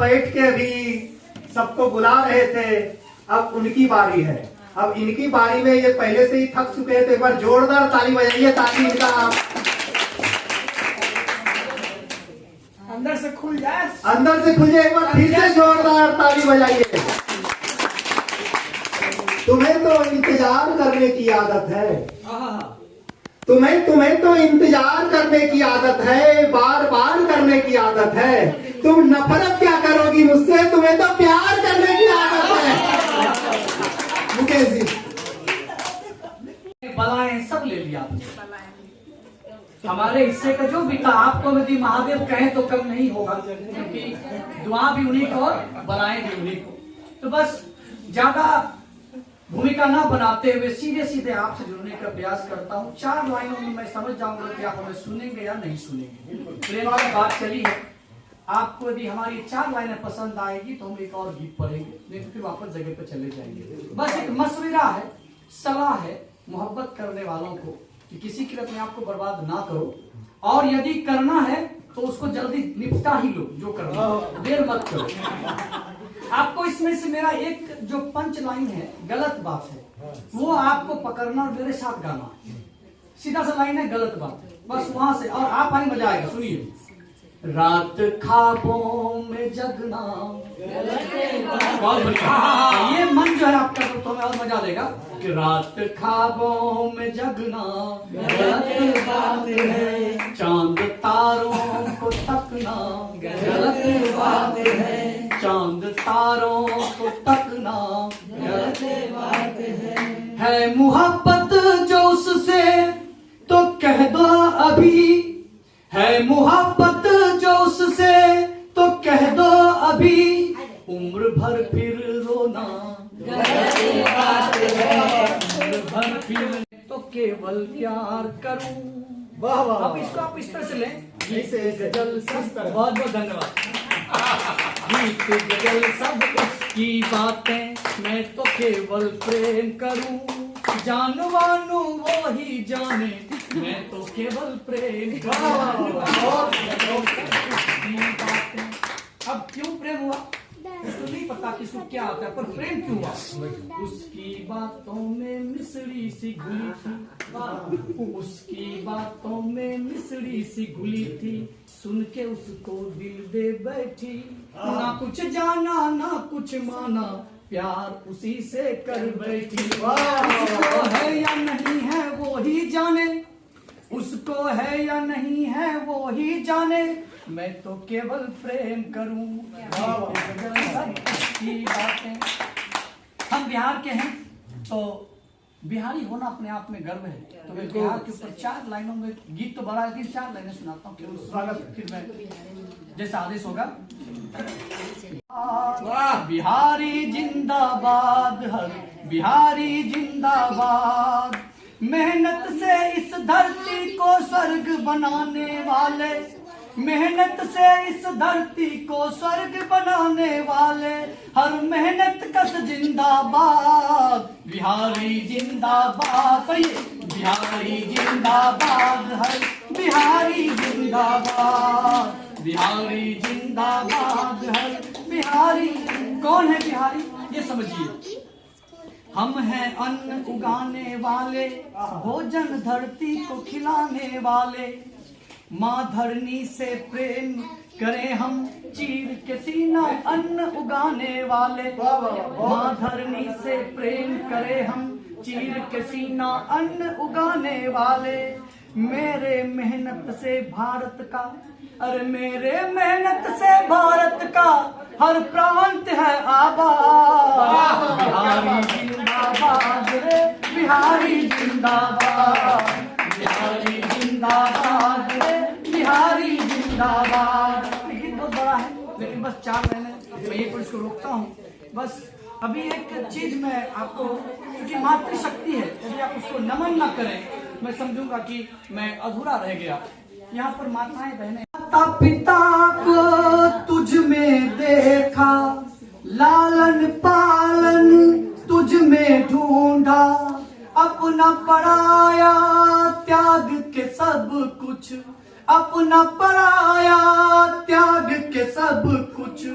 बैठ के अभी सबको बुला रहे थे, अब उनकी बारी है। अब इनकी बारी में ये पहले से ही थक चुके हैं, तो एक बार जोरदार ताली बजाइए ताकि इनका अंदर से खुल जाए, अंदर से खुल जाए। एक बार फिर से जोरदार ताली बजाइए। तुम्हें तो इंतजार करने की आदत है, तुम्हें तो इंतजार करने की आदत है, बार बार करने की आदत है। तुम नफरत क्या करोगी मुझसे, तुम्हें तो प्यार करने की आदत है। मुकेश जी, बलाएं सब ले लिया हमारे हिस्से का जो भी था। आपको यदि महादेव कहे तो कम नहीं होगा, क्योंकि दुआ भी उन्हीं को और बलाएं भी उन्हीं को। तो बस ज्यादा भूमिका ना बनाते हुए सीधे सीधे आपसे जुड़ने का प्रयास करता हूँ। 4 लाइनों में मैं समझ जाऊंगा कि आप हमें सुनेंगे या नहीं सुनेंगे। प्रेम की बात चली है, आपको यदि हमारी 4 लाइनें पसंद आएगी तो हम एक और गीत पढ़ेंगे, नहीं फिर वापस जगह पे चले जाएंगे। बस एक मशवरा है, सलाह है मोहब्बत करने वालों को कि किसी की अपने आप को बर्बाद ना करो, और यदि करना है तो उसको जल्दी निपटा ही लो, जो करना देर मत करो। आपको इसमें से मेरा एक जो पंच लाइन है, गलत बात है, वो आपको पकड़ना और मेरे साथ गाना। सीधा सा लाइन है, गलत बात है, बस वहां से, और आप आए मजा आएगा। सुनिए। रात ख्वाबों में जगना, बहुत बढ़िया, ये मन जो है आपका तो तुम्हें और मजा देगा कि रात ख्वाबों में जगना गलत बात है, चांद तारों को तकना गलत बात है, चांद तारों को तकना गलत बात है मोहब्बत जो उससे तो कह दो अभी, है मोहब्बत जो उससे तो कह दो अभी, उम्र भर फिर रोना गलत बात है, उम्र भर फिर तो केवल प्यार करूं। वाह वाह, अब इसको आप इस तरह से लें, ऐसे गजल सब, बहुत बहुत धन्यवाद। गीत गजल सब उसकी बातें, मैं तो केवल प्रेम करूं, जानवानू वो ही जाने, मैं तो केवल प्रेम करूं। अब क्यों प्रेम हुआ उसको नहीं पता कि इसको क्या आता है, पर प्रेम क्यों हुआ? उसकी बातों में मिसरी सी घुली थी, उसकी बातों में मिसरी सी घुली थी, सुन के उसको दिल दे बैठी, ना कुछ जाना ना कुछ माना, प्यार उसी से कर बैठी। उसको है या नहीं है वो ही जाने, उसको है या नहीं है वो ही जाने, मैं तो केवल प्रेम करूं। सबकी बातें। हम बिहार के हैं तो बिहारी होना अपने आप में गर्व है। तो मैं बिहार के ऊपर 4 लाइनों में, गीत तो बड़ा है लेकिन 4 लाइनें सुनाता हूँ, फिर मैं जैसा आदेश होगा। बिहारी जिंदाबाद, हर बिहारी जिंदाबाद, मेहनत से इस धरती को स्वर्ग बनाने वाले, मेहनत से इस धरती को स्वर्ग बनाने वाले, हर मेहनत कश जिंदाबाद, बिहारी जिंदाबाद, बिहारी जिंदाबाद, हर बिहारी जिंदाबाद, बिहारी जिंदाबाद, हर बिहारी। कौन है बिहारी ये समझिए। हम हैं अन्न उगाने वाले, भोजन धरती को खिलाने वाले, माँ धरनी से प्रेम करें हम, चीर के सीना अन्न उगाने वाले, माँ धरनी से प्रेम करें हम, चीर के सीना अन्न उगाने वाले, मेरे मेहनत से भारत का, अरे मेरे मेहनत से भारत का हर प्रांत है आबाद, बिहारी जिंदाबाद रे बिहारी जिंदाबाद, बिहारी जिंदाबाद रे बिहारी जिंदाबाद। लेकिन बहुत बड़ा है, लेकिन बस 4 महीने मैं ये पर इसको रोकता हूँ। बस अभी एक चीज मैं आपको, क्योंकि मातृशक्ति है, यदि आप उसको नमन न करें मैं समझूंगा कि मैं अधूरा रह गया। यहाँ पर माताएं बहनें, माता पिता को तुझ में देखा, लालन पालन तुझ में ढूंढा, अपना पराया त्याग के सब कुछ, अपना पराया त्याग के सब कुछ,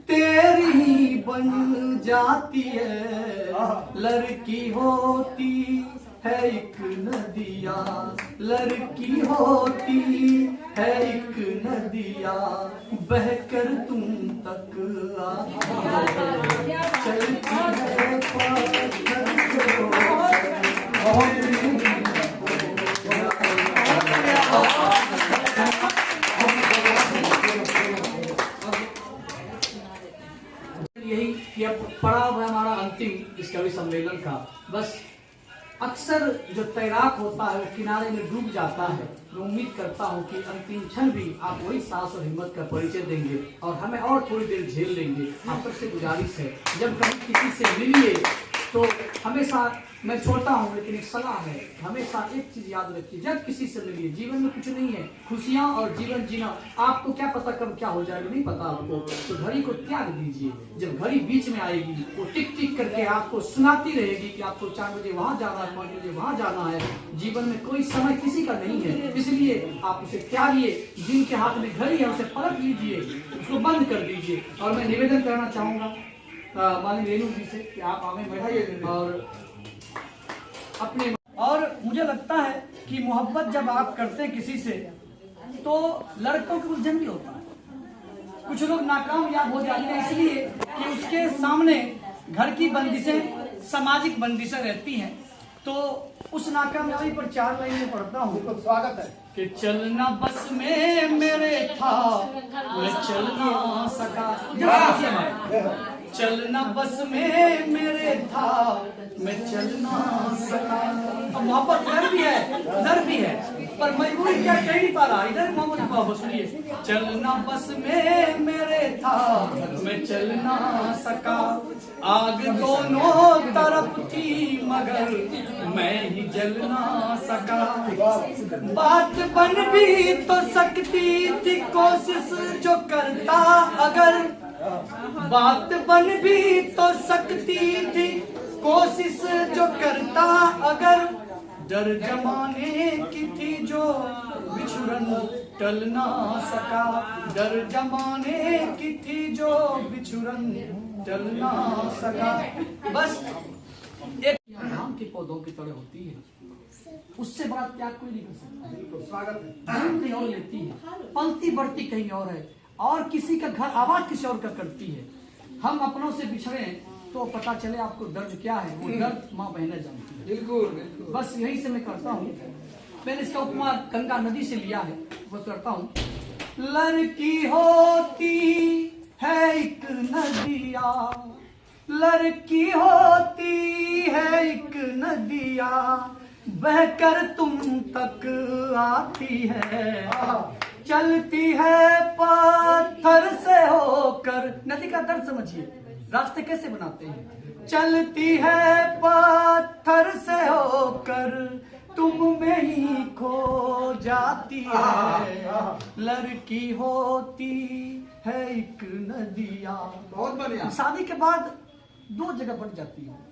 तेरी ही बन जाती है। लड़की होती है एक नदिया, लड़की होती है एक नदिया, बहकर तुम तक आती है, चलती है पत्थर से होकर। यही ये पड़ा हुआ है हमारा अंतिम इस कवि सम्मेलन का। बस अक्सर जो तैराक होता है वो किनारे में डूब जाता है। मैं उम्मीद करता हूँ कि अंतिम क्षण भी आप वही साहस और हिम्मत का परिचय देंगे और हमें और थोड़ी देर झेल लेंगे। आप सबसे गुजारिश है, जब कभी किसी से मिलिए तो हमेशा, मैं छोटा हूँ लेकिन एक सलाह है, हमेशा एक चीज याद रखिए, जब किसी से मिलिए, जीवन में कुछ नहीं है, खुशियाँ और जीवन जीना, आपको क्या पता कब क्या हो जाएगा, नहीं पता आपको, तो घड़ी को त्याग दीजिए। जब घड़ी बीच में आएगी वो टिक टिक करके आपको सुनाती रहेगी कि आपको 4 बजे वहां जाना है, 5 बजे वहां जाना है। जीवन में कोई समय किसी का नहीं है, इसलिए आप उसे त्यागिए। जिनके हाथ में घड़ी है उसे पलट लीजिए, उसको बंद कर दीजिए। और मैं निवेदन करना चाहूंगा मालिक रेणु जी से कि आप आगे बैठाइए और अपने, और मुझे लगता है कि मोहब्बत जब आप करते हैं किसी से तो लड़कों को उलझन भी होता है। कुछ लोग नाकामयाब हो जाते हैं इसलिए कि उसके सामने घर की बंदिशें, सामाजिक बंदिशें रहती हैं। तो उस नाकामयाबी पर 4 लाइन में पढ़ता हूँ। स्वागत है कि चलना बस में मेरे था, मैं चल ना सका। चलना बस में मेरे था, मैं चल ना सका। अब मोहब्बत डर भी है पर मजबूरी क्या कह नहीं पा रहा। इधर मोहब्बत को सुनिए। चलना बस में मेरे था, मैं चल ना सका। आग दोनों तरफ थी मगर मैं ही जल ना सका। बात बन भी तो सकती थी कोशिश जो करता अगर, बात बन भी तो सकती थी कोशिश जो करता अगर, डर जमाने की थी जो बिछुड़न टल ना सका। डर जमाने की थी जो बिछुड़न टल ना सका। बस एक आम के पौधों की तरह होती है, उससे बड़ा त्याग कोई नहीं कर सकता। स्वागत है। जन्म कहीं और लेती है, पलती बढ़ती कहीं और है, और किसी का घर आबाद किसी और का करती है। हम अपनों से बिछड़े तो पता चले आपको दर्द क्या है, वो दर्द माँ बहनें जानती है। बिल्कुल। बस यही से मैं करता हूँ। मैंने इसका उपमा गंगा नदी से लिया है, वो करता हूँ। लड़की होती है एक नदिया, लड़की होती है एक नदिया, बहकर तुम तक आती है, चलती है पत्थर से होकर। नदी का दर्द समझिए, रास्ते कैसे बनाते हैं। चलती है पत्थर से होकर, तुम में ही खो जाती है, लड़की होती है एक नदिया। बहुत बढ़िया। शादी के बाद 2 जगह बढ़ जाती है।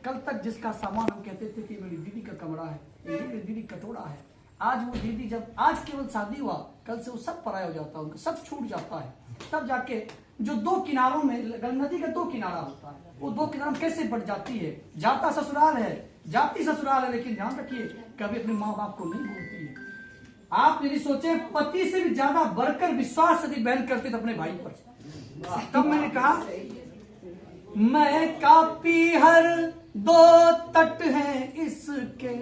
कल तक जिसका सामान हम कहते थे कि मेरी दीदी का कमरा है, मेरी दीदी कटोरा है, आज वो दीदी, जब आज केवल शादी हुआ, कल से वो सब पराया हो जाता है, उनका सब छूट जाता है। तब जाके जो 2 किनारों में, नदी का 2 किनारा होता है, वो 2 किनारों में कैसे बढ़ जाती है। जाता ससुराल है, जाती ससुराल है, लेकिन ध्यान रखिए कभी अपने माँ बाप को नहीं भूलती है। आप यदि सोचे पति से भी ज्यादा बढ़कर विश्वास यदि बहन करते थे अपने भाई पर। तब मैंने कहा मैं कापी हर 2 तट हैं इसके,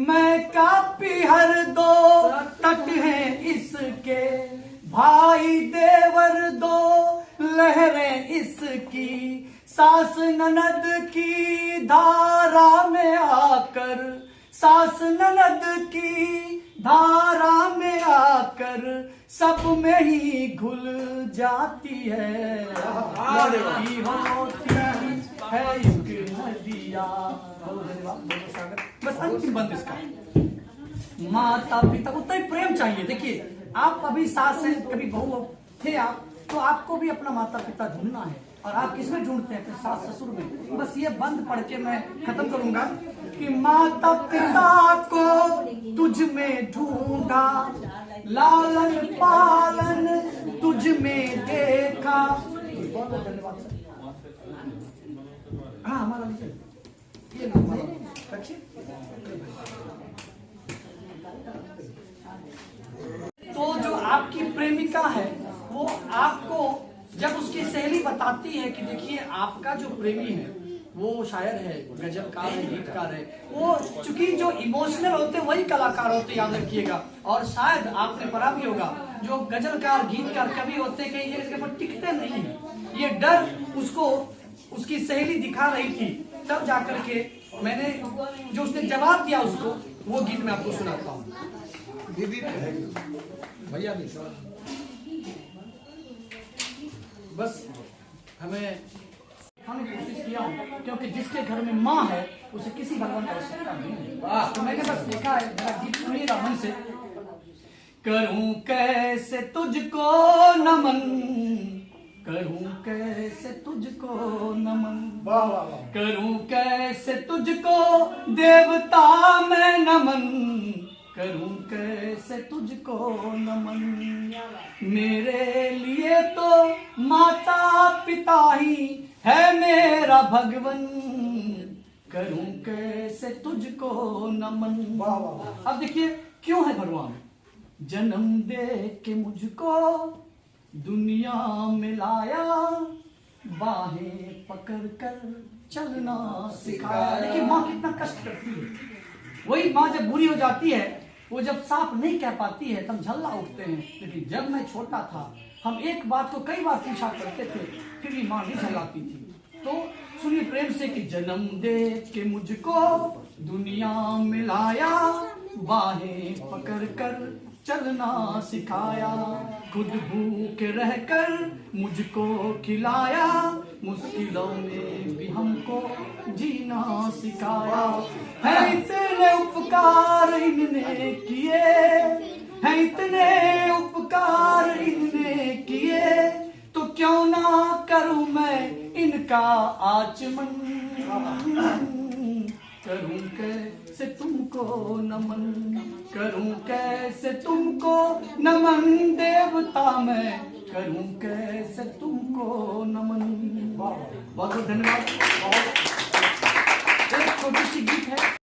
मैं कापी हर 2 तट हैं इसके, भाई देवर 2 लहरें इसकी, सास ननद की धारा में आकर, सास ननद की धारा में आकर, सब में ही घुल जाती है, लड़की होती है एक नदिया। बस अंतिम बंद इसका। माता पिता को तो प्रेम चाहिए। देखिए आप अभी सास हैं, कभी बहू थे आप, तो आपको भी अपना माता पिता ढूंढना है। और आप किसमें ढूंढते हैं? सास ससुर में। बस ये बंद पढ़ के मैं खत्म करूंगा कि माता पिता को तुझ में ढूंढा, लालन पालन तुझ में देखा, जब उसकी सहेली बताती है कि देखिए आपका जो प्रेमी है वो शायर है, गजलकार है, गीतकार है, वो चूंकि जो इमोशनल होते हैं वही कलाकार होते, याद रखिएगा। और शायद आपने पढ़ा भी होगा जो गजलकार गीतकार कवि होते हैं कहीं जगह पर टिकते नहीं है। ये डर उसको उसकी सहेली दिखा रही थी, तब जाकर के मैंने जो उसने जवाब दिया उसको वो गीत मैं आपको सुनाता हूँ। दीदी भैया भी बस हमें हमने कोशिश किया क्योंकि जिसके घर में माँ है उसे किसी भगवान की आवश्यकता नहीं है। तो मैंने बस देखा है, मेरा गीत सुनिएगा मन से। करूं कैसे तुझको नमन, करूं कैसे तुझको नमन, करूं कैसे तुझको देवता मैं नमन, करूं कैसे तुझको नमन। मेरे लिए तो माता पिता ही है मेरा भगवन, करूं कैसे तुझको नमन। अब देखिए क्यों है भगवान, जन्म दे के मुझको दुनिया में लाया, बाहें पकड़ कर चलना सिखाया। देखिए माँ कितना कष्ट करती है, वही माँ जब बुरी हो जाती है, वो जब साफ नहीं कह पाती है तब झल्ला उठते हैं। लेकिन जब मैं छोटा था हम एक बात को कई बार पूछा करते थे, फिर भी माँ नहीं झल्लाती थी। तो सुनिए प्रेम से कि जन्म दे के मुझको दुनिया में लाया, बाहें पकड़ कर चलना सिखाया, खुद भूखे रहकर मुझको खिलाया, मुश्किलों में भी हमको जीना सिखाया। है इतने उपकार इनने किए, है इतने उपकार इनने किए, तो क्यों ना करूं मैं इनका आचमन, करूं कैसे तुमको नमन, करूं कैसे तुमको नमन देवता मैं, करूं कैसे तुमको नमन। बहुत बहुत धन्यवाद। एक छोटी सी गीत है।